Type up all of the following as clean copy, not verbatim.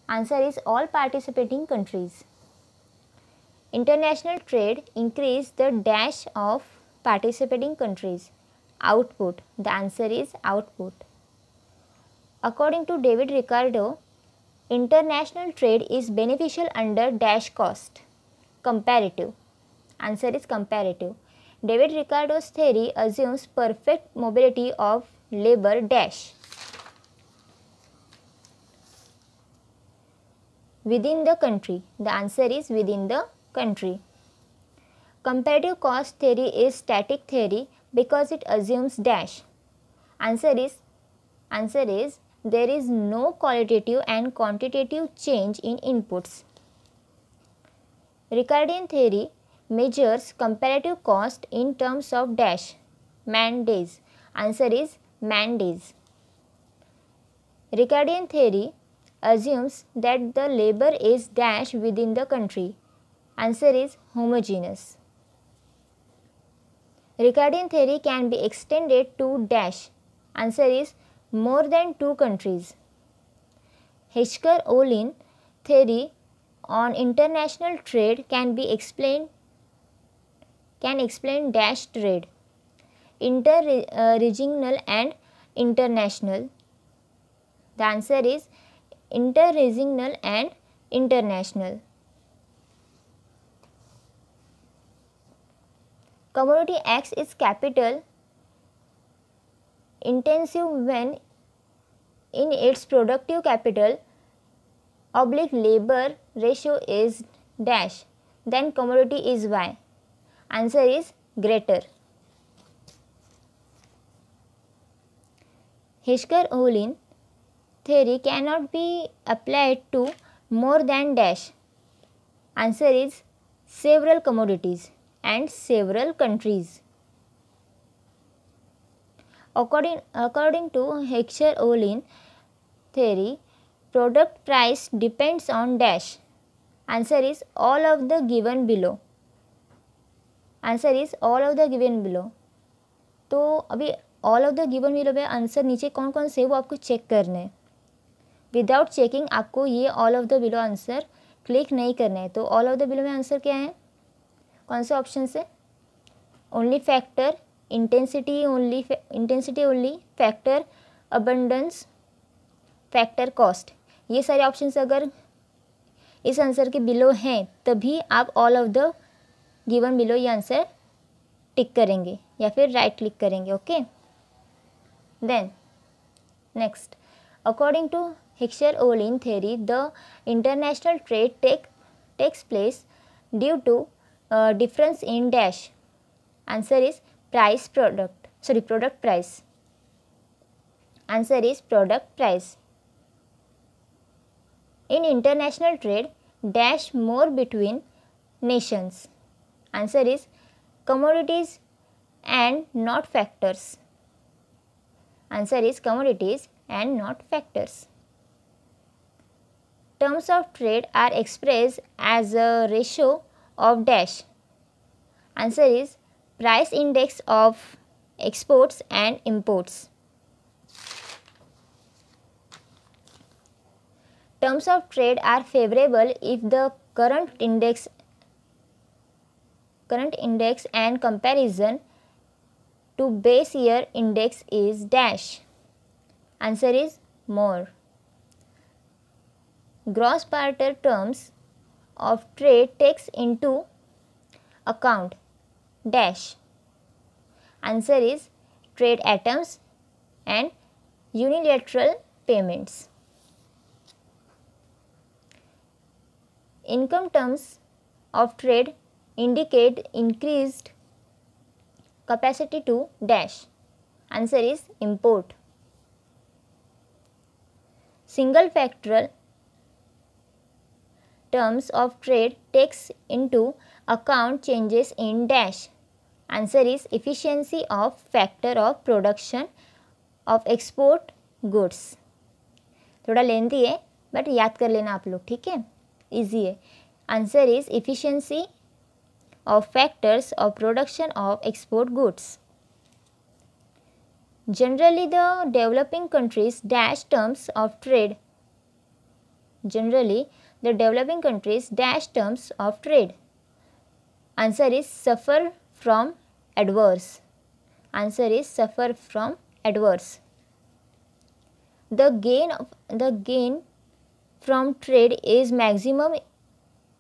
Answer is all participating countries. International trade increase the dash of participating countries. Output. The answer is output. According to David Ricardo, international trade is beneficial under dash cost. Comparative. Answer is comparative. David Ricardo's theory assumes perfect mobility of labor dash. Within the country. The answer is within the country. Comparative cost theory is static theory because it assumes dash. Answer is there is no qualitative and quantitative change in inputs. Ricardian theory measures comparative cost in terms of dash, man days. Answer is man days. Ricardian theory assumes that the labor is dash within the country. Answer is homogeneous. Ricardian theory can be extended to dash. Answer is more than two countries. Hesker-Ohlin theory on international trade can explain dash trade, interregional and international. The answer is interregional and international. Commodity acts is capital intensive when in its productive capital oblique labor ratio is dash, then commodity is Y. Answer is greater. Hesker-Ohlin theory cannot be applied to more than dash. Answer is several commodities and several countries. According to Hesker-Ohlin theory, product price depends on dash. Answer is all of the given below. Answer is all of the given below. तो अभी all of the given below में answer नीचे कौन कौन से वो आपको check करने हैं. विदाउट चेकिंग आपको ये all of the below answer click नहीं करना है. तो ऑल ऑफ द बिलो में आंसर क्या है, कौन से ऑप्शन से? Only factor, intensity only, factor abundance, factor cost. ये सारे ऑप्शंस अगर इस आंसर के बिलो हैं तभी आप all of the given below ये आंसर टिक करेंगे या फिर राइट क्लिक करेंगे. Okay, then next, according to Hesker-Ohlin theory, the international trade takes place due to difference in dash. Answer is product price. Answer is product price. In international trade, dash more between nations. Answer is commodities and not factors. Answer is commodities and not factors. Terms of trade are expressed as a ratio of dash. Answer is price index of exports and imports. Terms of trade are favorable if the current index and comparison to base year index is dash. Answer is more. Gross barter terms of trade takes into account dash. Answer is trade items and unilateral payments. Income terms of trade indicate increased capacity to dash. Answer is import. Single factorial terms of trade takes into account changes in dash. Answer is efficiency of factor of production of export goods. थोड़ा lengthy है but याद कर लेना आप लोग, ठीक है, easy है. Answer is efficiency of factors of production of export goods. Generally, the developing countries dash terms of trade Generally, the developing countries dash terms of trade. Answer is suffer from adverse. Answer is suffer from adverse. The gain from trade is maximum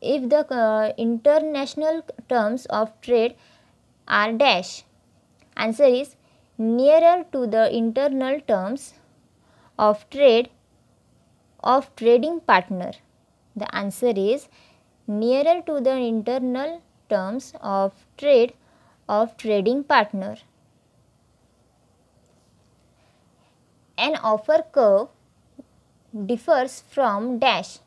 if the international terms of trade are dash. Answer is nearer to the internal terms of trade of trading partner. The answer is nearer to the internal terms of trade of trading partner. An offer curve differs from dash.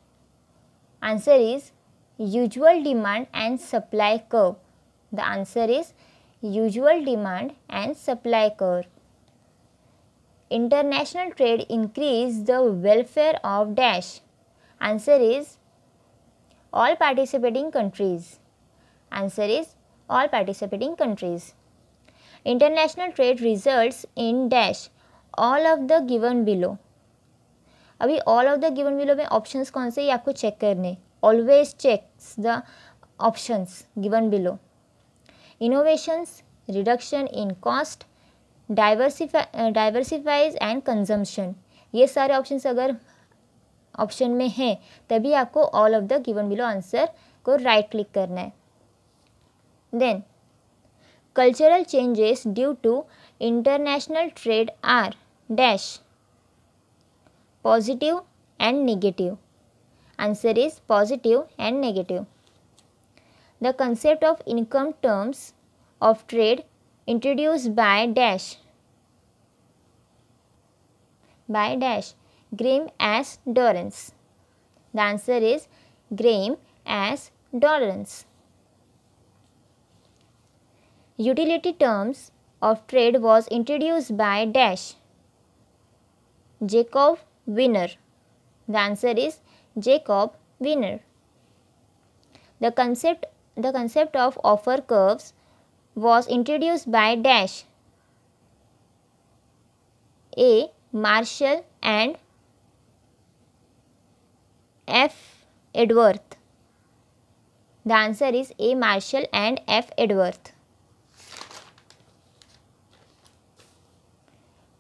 Answer is usual demand and supply curve. The answer is usual demand and supply curve. International trade increase the welfare of dash. Answer is all participating countries. Answer is all participating countries. International trade results in dash all of the given below. अभी all of the given below में options कौन से ये आपको check करने. Always checks the options given below. Innovations, reduction in cost, diversifies and consumption. ये सारे options अगर ऑप्शन में हैं तभी आपको all of the given below answer को राइट क्लिक करना है. Then cultural changes due to international trade are dash positive and negative. Answer is positive and negative. The concept of income terms of trade introduced by dash Graham as Dorrance. The answer is Graham as Dorrance. Utility terms of trade was introduced by dash Jacob Wiener. The answer is Jacob Wiener. The concept of offer curves was introduced by dash A. Marshall and F. Edgeworth. The answer is A. Marshall and F. Edgeworth.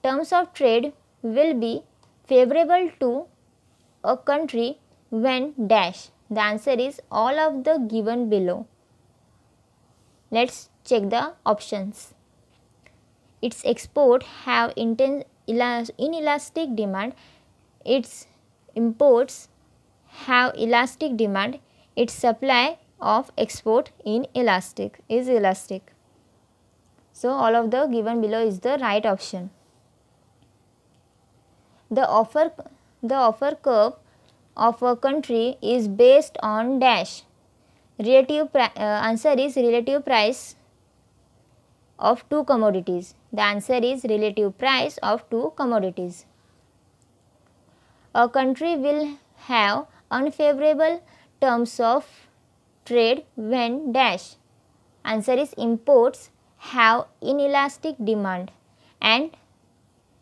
Terms of trade will be favorable to a country when dash. The answer is all of the given below. Let's check the options. Its export have inelastic demand. Its imports have elastic demand. Its supply of export is elastic. So all of the given below is the right option. The offer curve of a country is based on dash. Answer is relative price of two commodities. The answer is relative price of two commodities. A country will have unfavorable terms of trade when dash. Answer is imports have inelastic demand and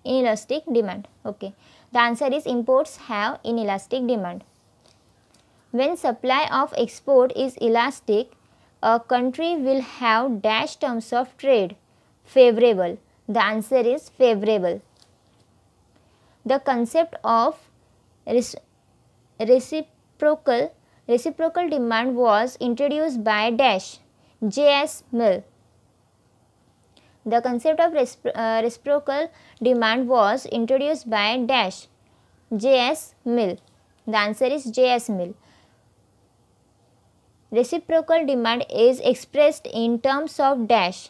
inelastic demand. Okay, the answer is imports have inelastic demand. When supply of export is elastic, a country will have dash terms of trade favorable. The answer is favorable. The concept of reciprocal demand was introduced by dash J.S. Mill. The concept of reciprocal demand was introduced by dash J.S. Mill. The answer is J.S. Mill. Reciprocal demand is expressed in terms of dash.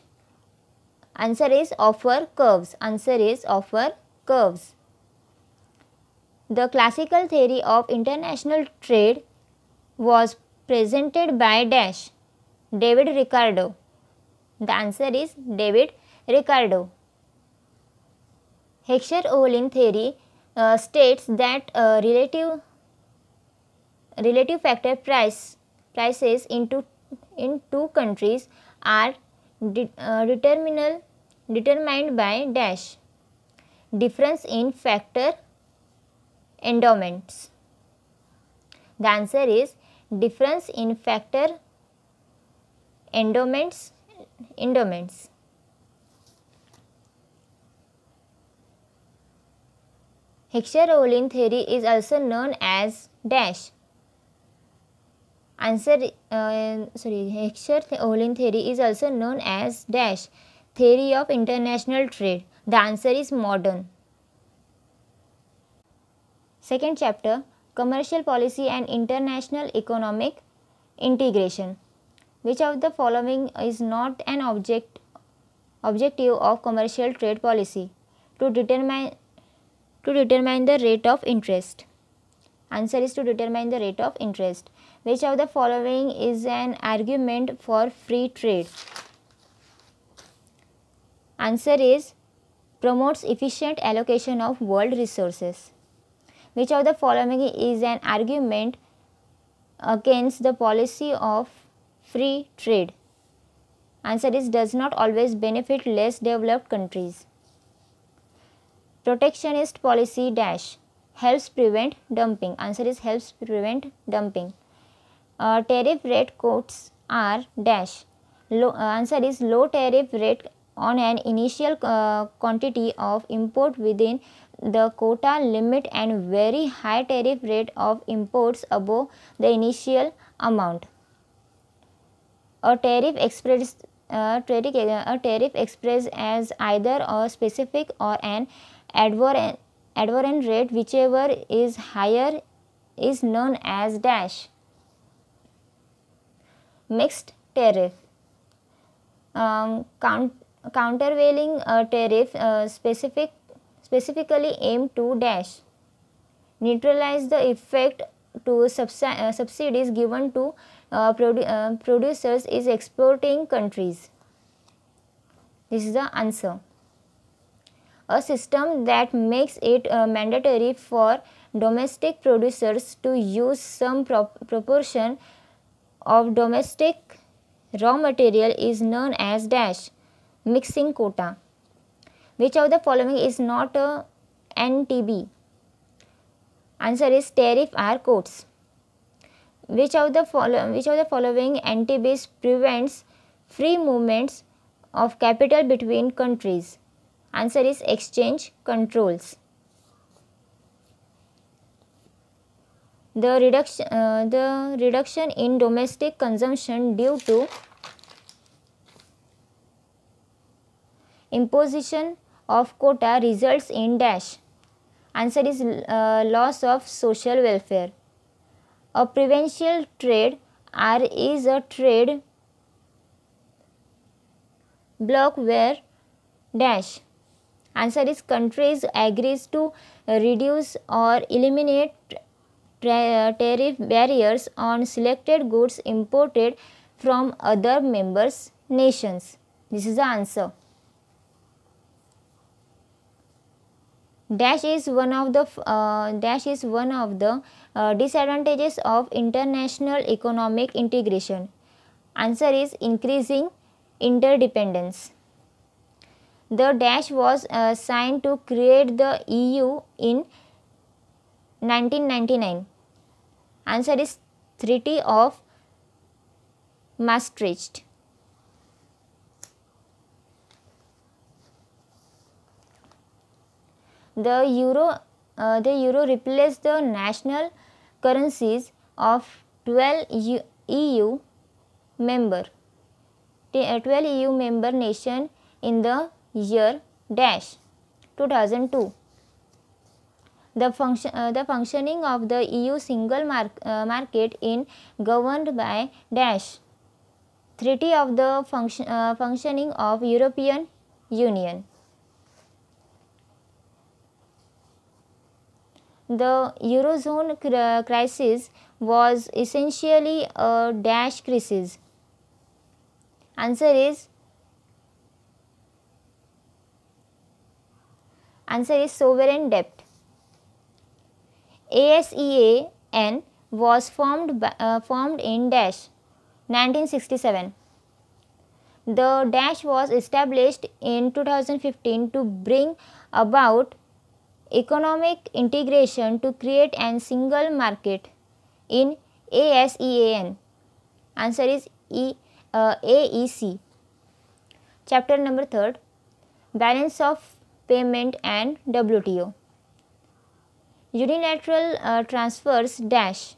Answer is offer curves. Answer is offer curves. The classical theory of international trade was presented by dash David Ricardo. The answer is David Ricardo. Heckscher-Ohlin theory states that relative factor prices in two countries are determined by dash difference in factor endowments. The answer is difference in factor endowments. Heckscher-Ohlin theory is also known as dash. Heckscher-Ohlin theory is also known as dash theory of international trade. The answer is modern. Second chapter, commercial policy and international economic integration. Which of the following is not an objective of commercial trade policy? To determine the rate of interest. Answer is to determine the rate of interest. Which of the following is an argument for free trade? Answer is promotes efficient allocation of world resources. Which of the following is an argument against the policy of free trade? Answer is does not always benefit less developed countries. Protectionist policy dash helps prevent dumping. Answer is helps prevent dumping. Tariff rate quotas are dash. Answer is low tariff rate on an initial quantity of import within the quota limit and very high tariff rate of imports above the initial amount. A tariff expressed as either a specific or an adherent rate, whichever is higher is known as dash. Mixed tariff. Countervailing tariff specifically aimed to dash neutralize the effect to subsidies given to producers is exporting countries. This is the answer. A system that makes it mandatory for domestic producers to use some proportion of domestic raw material is known as dash mixing quota. Which of the following is not a NTB? Answer is tariff are quotas. Which of the following NTBs prevents free movements of capital between countries? Answer is exchange controls. The reduction in domestic consumption due to imposition of quota results in dash. Answer is loss of social welfare. A preferential trade R is a trade bloc where dash. Answer is countries agrees to reduce or eliminate tariff barriers on selected goods imported from other members nations. This is the answer. Dash is one of the disadvantages of international economic integration. Answer is increasing interdependence. The dash was signed to create the EU in 1999. Answer is Treaty of Maastricht. The euro replaced the national currencies of 12 EU member nation in the year dash 2002. The functioning of the EU single market in governed by dash Treaty of the functioning of European Union. The Eurozone crisis was essentially a dash crisis. Answer is sovereign debt. ASEAN was formed in dash 1967. The dash was established in 2015 to bring about economic integration to create a single market in ASEAN? Answer is AEC. Chapter number 3, balance of payment and WTO. Unilateral transfers dash.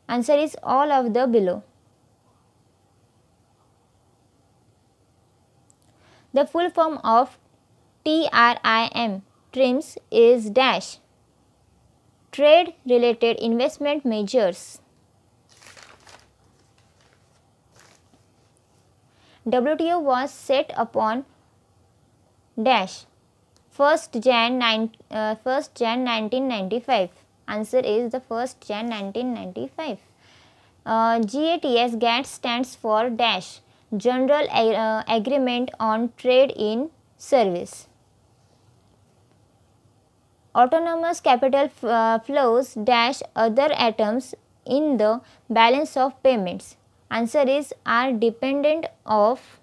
Answer is all of the below. The full form of TRIMs is dash. Trade related investment measures. WTO was set upon dash 1st Jan 1995. Answer is the 1st Jan 1995. GATS stands for dash General Agreement on Trade in Service. Autonomous capital flows dash other items in the balance of payments. Answer is are dependent of.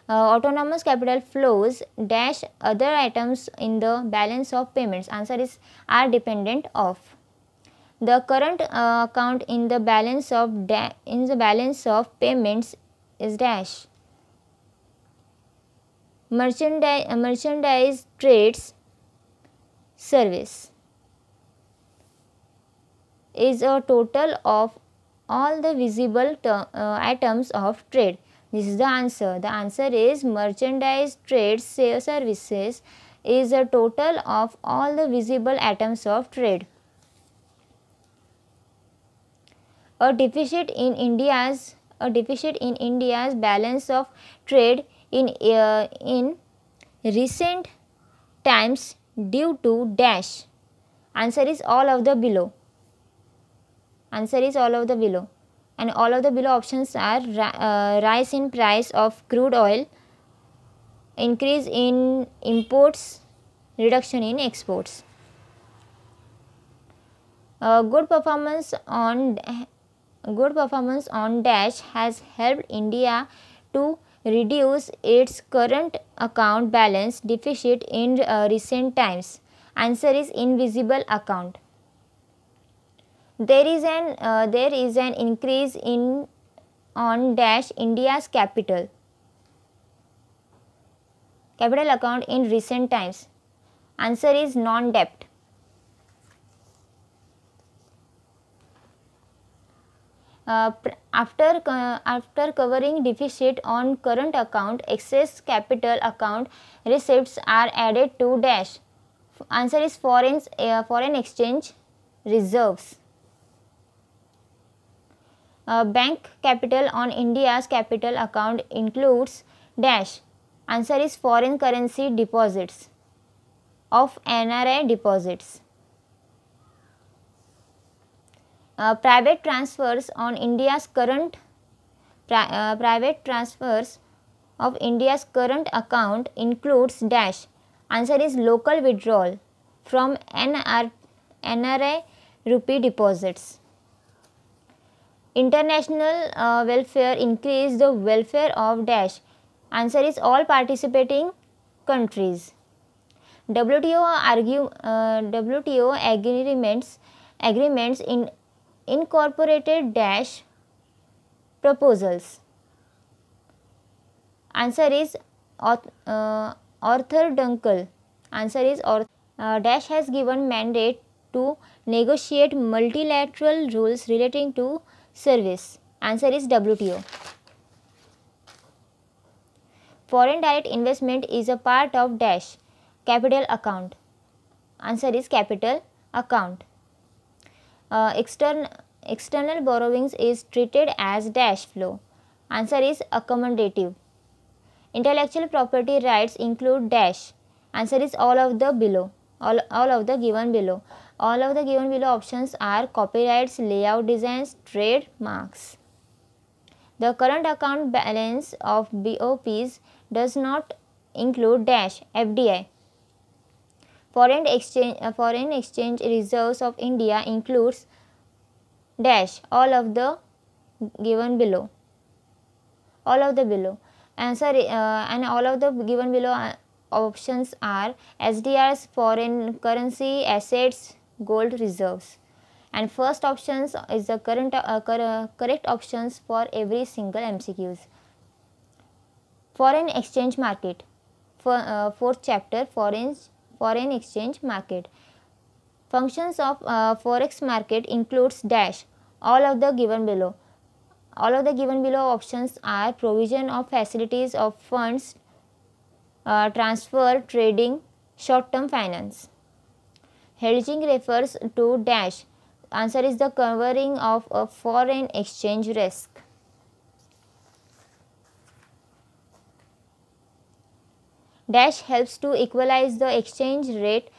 Autonomous capital flows dash other items in the balance of payments. Answer is are dependent of. The current account in the balance of payments is dash. Merchandise trades service is a total of all the visible items of trade. This is the answer. The answer is merchandise trade services is a total of all the visible items of trade. A deficit in India's balance of trade in recent times due to dash. Answer is all of the below. Answer is all of the below, and all of the below options are rise in price of crude oil, increase in imports, reduction in exports. Good performance on dash has helped India to reduce its current account balance deficit in recent times. Answer is invisible account. There is an increase in on dash India's capital account in recent times. Answer is non-debt. After covering deficit on current account, excess capital account receipts are added to dash. Answer is foreign exchange reserves. Bank capital on India's capital account includes dash. Answer is foreign currency deposits of NRI deposits. Private transfers on India's current account includes dash. Answer is local withdrawal from NRI rupee deposits. International welfare increase the welfare of dash. Answer is all participating countries. WTO agreements in incorporated dash proposals. Answer is Arthur Dunkel. Answer is dash has given mandate to negotiate multilateral rules relating to service. Answer is WTO. Foreign direct investment is a part of dash capital account. Answer is capital account. External borrowings is treated as dash flow. Answer is accommodative. Intellectual property rights include dash. Answer is all of the below. All of the given below. All of the given below options are copyrights, layout designs, trademarks. The current account balance of BOPs does not include dash FDI. Foreign exchange reserves of India includes dash all of the given below. All of the below. Answer and all of the given below options are SDRs, foreign currency assets, gold reserves. And first options is the correct options for every single MCQs. Foreign exchange market. Fourth chapter, foreign exchange market. Functions of forex market includes dash all of the given below. All of the given below options are provision of facilities of funds, transfer, trading, short-term finance. Hedging refers to dash. Answer is the covering of a foreign exchange risk. Dash helps to equalize the exchange rate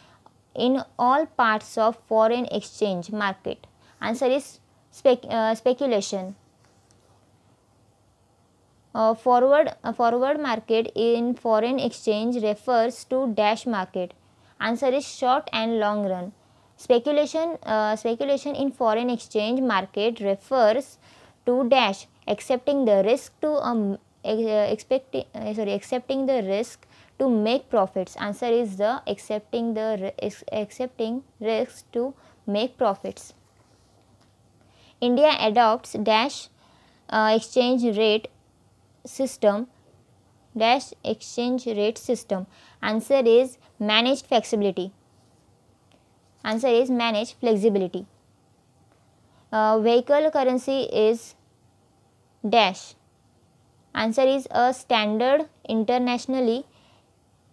in all parts of foreign exchange market. Answer is speculation. Forward market in foreign exchange refers to dash market. Answer is short and long run. Speculation in foreign exchange market refers to dash accepting the risk to accepting the risk to make profits. Answer is the accepting risk to make profits. India adopts dash exchange rate system. Answer is managed flexibility. Answer is managed flexibility. Vehicle currency is dash. Answer is a standard internationally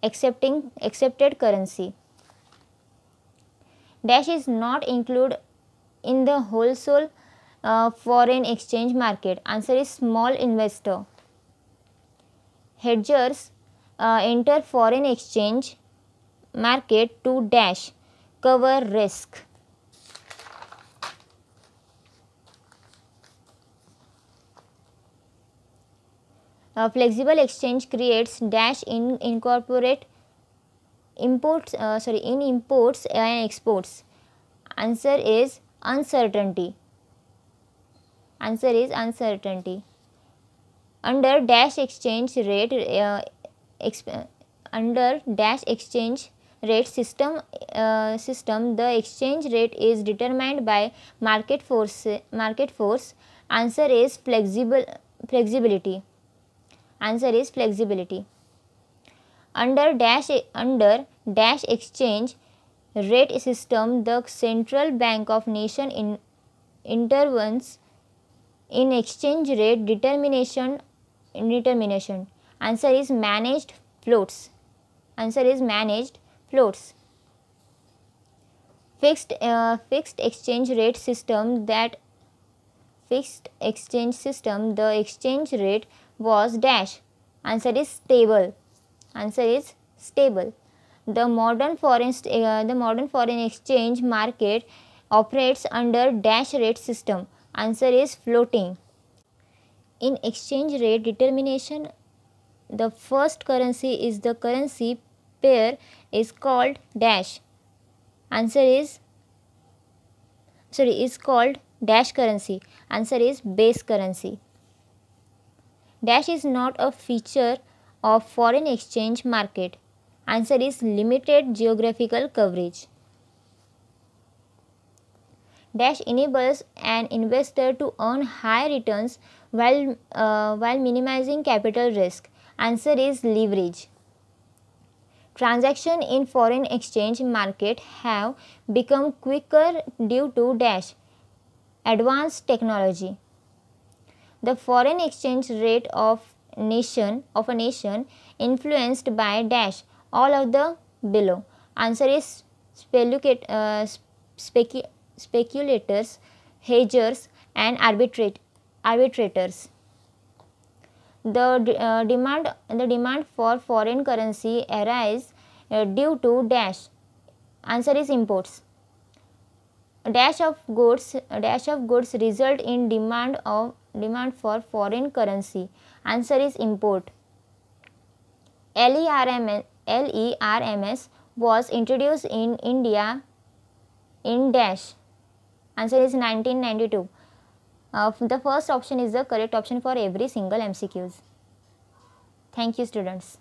accepted currency. Dash is not included in the wholesale foreign exchange market. Answer is small investor. Hedgers enter foreign exchange market to dash cover risk. Flexible exchange creates dash in imports and exports. Answer is uncertainty. Answer is uncertainty. Under dash exchange rate system, the exchange rate is determined by market force. Answer is flexibility. Answer is flexibility. Under dash exchange rate system, the central bank of nation intervenes in exchange rate determination. Answer is managed floats. Answer is managed floats. Fixed exchange rate system, the exchange rate was dash. Answer is stable. Answer is stable. The modern foreign exchange market operates under dash rate system. Answer is floating. In exchange rate determination, the first currency is the currency pair is called dash. Answer is called dash currency. Answer is base currency. Dash is not a feature of foreign exchange market. Answer is limited geographical coverage. Dash enables an investor to earn high returns while minimizing capital risk. Answer is leverage. Transactions in foreign exchange market have become quicker due to dash advanced technology. The foreign exchange rate of a nation influenced by dash all of the below. Answer is speculators, hedgers and arbitrators. The demand for foreign currency arise due to dash. Answer is imports. Dash of goods result in demand for foreign currency. Answer is import. LERMS was introduced in India in dash. Answer is 1992. The first option is the correct option for every single MCQs. Thank you, students.